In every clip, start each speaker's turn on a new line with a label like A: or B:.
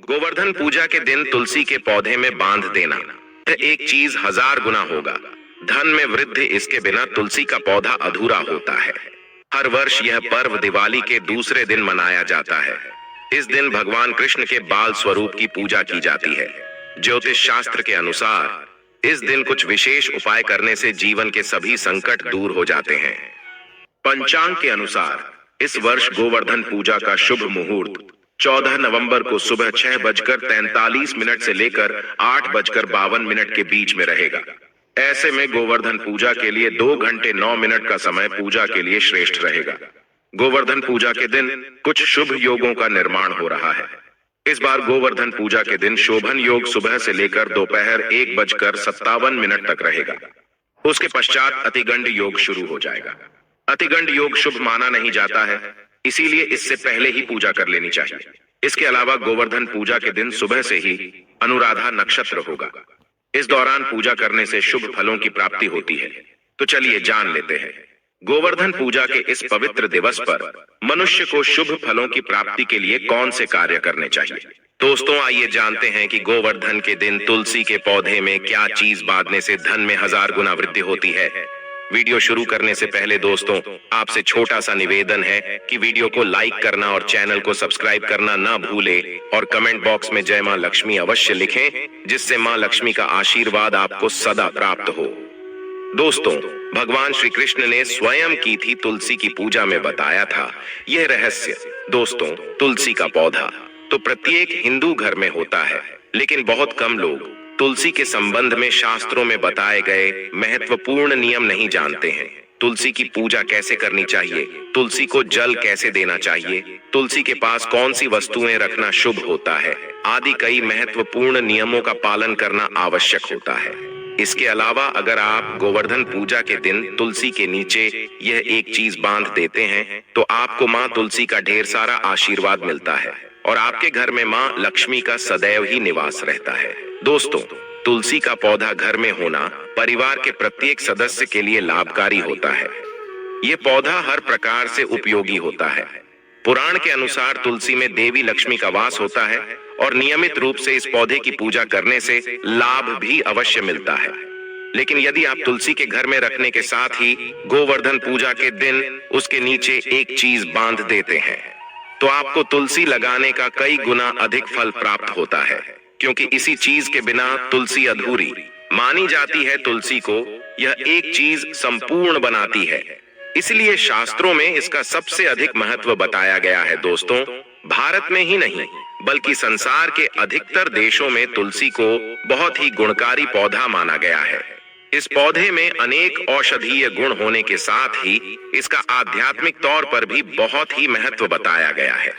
A: गोवर्धन पूजा के दिन तुलसी के पौधे में बांध देना एक चीज 1000 गुना होगा। धन में वृद्धि इसके बिना तुलसी का पौधा अधूरा होता है। हर वर्ष यह पर्व दिवाली के दूसरे दिन मनाया जाता है। इस दिन भगवान कृष्ण के बाल स्वरूप की पूजा की जाती है। ज्योतिष शास्त्र के अनुसार इस दिन कुछ विशेष उपाय करने से जीवन के सभी संकट दूर हो जाते हैं। पंचांग के अनुसार इस वर्ष गोवर्धन पूजा का शुभ मुहूर्त 14 नवंबर को सुबह 6:43 से लेकर 8:52 के बीच में रहेगा। ऐसे में गोवर्धन पूजा के लिए 2 घंटे 9 मिनट का समय पूजा के लिए श्रेष्ठ रहेगा। गोवर्धन पूजा के दिन कुछ शुभ योगों का निर्माण हो रहा है। इस बार गोवर्धन पूजा के दिन शोभन योग सुबह से लेकर दोपहर 1:57 तक रहेगा। उसके पश्चात अतिगंड योग शुरू हो जाएगा। अतिगंड योग शुभ माना नहीं जाता है, इसीलिए इससे पहले ही पूजा कर लेनी चाहिए। इसके अलावा गोवर्धन पूजा के दिन सुबह से ही अनुराधा नक्षत्र होगा। इस दौरान पूजा करने से शुभ फलों की प्राप्ति होती है। तो चलिए जान लेते हैं गोवर्धन पूजा के इस पवित्र दिवस पर मनुष्य को शुभ फलों की प्राप्ति के लिए कौन से कार्य करने चाहिए। दोस्तों, आइए जानते हैं कि गोवर्धन के दिन तुलसी के पौधे में क्या चीज बांधने से धन में 1000 गुना वृद्धि होती है। वीडियो शुरू करने से पहले दोस्तों, आपसे छोटा सा निवेदन है कि वीडियो को लाइक करना और चैनल को सब्सक्राइब करना ना भूलें और कमेंट बॉक्स में जय मां लक्ष्मी अवश्य लिखें, जिससे मां लक्ष्मी का आशीर्वाद आपको सदा प्राप्त हो। दोस्तों, भगवान श्री कृष्ण ने स्वयं की थी तुलसी की पूजा में बताया था यह रहस्य। दोस्तों, तुलसी का पौधा तो प्रत्येक हिंदू घर में होता है, लेकिन बहुत कम लोग तुलसी के संबंध में शास्त्रों में बताए गए महत्वपूर्ण नियम नहीं जानते हैं। तुलसी की पूजा कैसे करनी चाहिए, तुलसी को जल कैसे देना चाहिए, तुलसी के पास कौन सी वस्तुएं रखना शुभ होता है आदि कई महत्वपूर्ण नियमों का पालन करना आवश्यक होता है। इसके अलावा अगर आप गोवर्धन पूजा के दिन तुलसी के नीचे यह एक चीज बांध देते हैं तो आपको माँ तुलसी का ढेर सारा आशीर्वाद मिलता है और आपके घर में माँ लक्ष्मी का सदैव ही निवास रहता है। दोस्तों, तुलसी का पौधा घर में होना परिवार के प्रत्येक सदस्य के लिए लाभकारी होता है। ये पौधा हर प्रकार से उपयोगी होता है। पुराण के अनुसार तुलसी में देवी लक्ष्मी का वास होता है और नियमित रूप से इस पौधे की पूजा करने से लाभ भी अवश्य मिलता है। लेकिन यदि आप तुलसी के घर में रखने के साथ ही गोवर्धन पूजा के दिन उसके नीचे एक चीज बांध देते हैं तो आपको तुलसी लगाने का कई गुना अधिक फल प्राप्त होता है, क्योंकि इसी चीज के बिना तुलसी अधूरी मानी जाती है। तुलसी को यह एक चीज संपूर्ण बनाती है, इसलिए शास्त्रों में इसका सबसे अधिक महत्व बताया गया है। दोस्तों, भारत में ही नहीं बल्कि संसार के अधिकतर देशों में तुलसी को बहुत ही गुणकारी पौधा माना गया है। इस पौधे में अनेक औषधीय गुण होने के साथ ही इसका आध्यात्मिक तौर पर भी बहुत ही महत्व बताया गया है।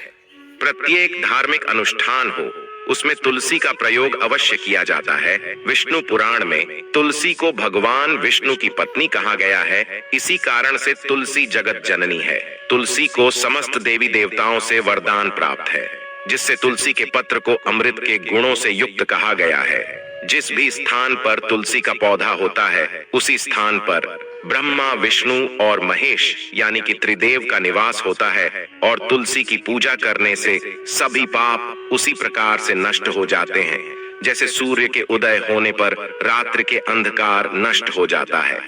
A: प्रत्येक धार्मिक अनुष्ठान हो उसमें तुलसी का प्रयोग अवश्य किया जाता है। विष्णु पुराण में तुलसी को भगवान विष्णु की पत्नी कहा गया है। इसी कारण से तुलसी जगत जननी है। तुलसी को समस्त देवी देवताओं से वरदान प्राप्त है, जिससे तुलसी के पत्र को अमृत के गुणों से युक्त कहा गया है। जिस भी स्थान पर तुलसी का पौधा होता है उसी स्थान पर ब्रह्मा, विष्णु और महेश यानी कि त्रिदेव का निवास होता है और तुलसी की पूजा करने से सभी पाप उसी प्रकार से नष्ट हो जाते हैं जैसे सूर्य के उदय होने पर रात्रि के अंधकार नष्ट हो जाता है।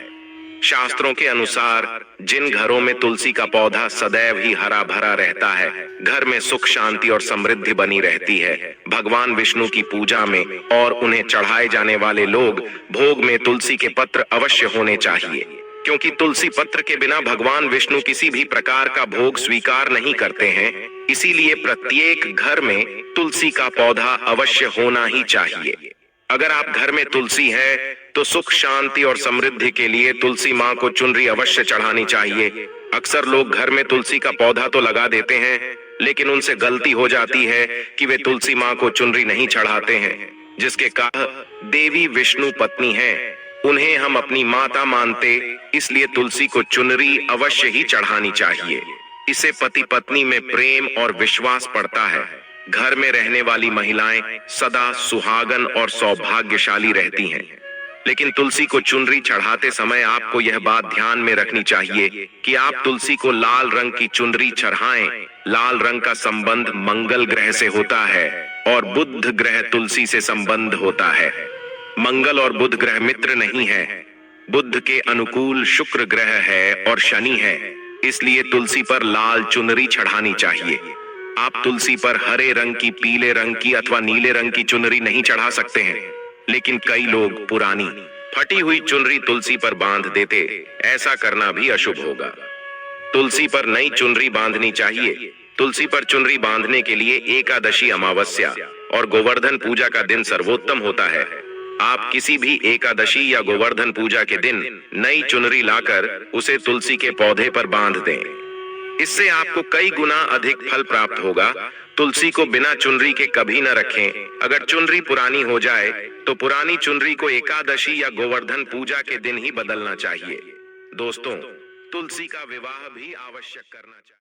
A: शास्त्रों के अनुसार जिन घरों में तुलसी का पौधा सदैव ही हरा भरा रहता है, घर में सुख शांति और समृद्धि बनी रहती है। भगवान विष्णु की पूजा में और उन्हें चढ़ाए जाने वाले लोग भोग में तुलसी के पत्र अवश्य होने चाहिए, क्योंकि तुलसी पत्र के बिना भगवान विष्णु किसी भी प्रकार का भोग स्वीकार नहीं करते हैं। इसीलिए प्रत्येक घर में तुलसी का पौधा अवश्य होना ही चाहिए। अगर आप घर में तुलसी है तो सुख शांति और समृद्धि के लिए तुलसी माँ को चुनरी अवश्य चढ़ानी चाहिए। अक्सर लोग घर में तुलसी का पौधा तो लगा देते हैं, लेकिन उनसे गलती हो जाती है कि वे तुलसी माँ को चुनरी नहीं चढ़ाते हैं, जिसके कारण देवी विष्णु पत्नी है, उन्हें हम अपनी माता मानते, इसलिए तुलसी को चुनरी अवश्य ही चढ़ानी चाहिए। इससे पति पत्नी में प्रेम और विश्वास बढ़ता है। घर में रहने वाली महिलाएं सदा सुहागन और सौभाग्यशाली रहती हैं। लेकिन तुलसी को चुनरी चढ़ाते समय आपको यह बात ध्यान में रखनी चाहिए कि आप तुलसी को लाल रंग की चुनरी चढ़ाएं। लाल रंग का संबंध मंगल ग्रह से होता है, और बुध ग्रह तुलसी से संबंध होता है। मंगल और बुध ग्रह मित्र नहीं है। बुध के अनुकूल शुक्र ग्रह है और शनि है, इसलिए तुलसी पर लाल चुनरी चढ़ानी चाहिए। आप तुलसी पर हरे रंग की, पीले रंग की अथवा नीले रंग की चुनरी नहीं चढ़ा सकते हैं, लेकिन कई लोग पुरानी फटी हुई चुनरी तुलसी पर बांध देते। ऐसा करना भी अशुभ होगा। तुलसी पर नई चुनरी बांधनी चाहिए। तुलसी पर चुनरी बांधने के लिए एकादशी, अमावस्या और गोवर्धन पूजा का दिन सर्वोत्तम होता है। आप किसी भी एकादशी या गोवर्धन पूजा के दिन नई चुनरी लाकर उसे तुलसी के पौधे पर बांध दें। इससे आपको कई गुना अधिक फल प्राप्त होगा। तुलसी को बिना चुनरी के कभी न रखें। अगर चुनरी पुरानी हो जाए तो पुरानी चुनरी को एकादशी या गोवर्धन पूजा के दिन ही बदलना चाहिए। दोस्तों, तुलसी का विवाह भी आवश्यक करना चाहिए।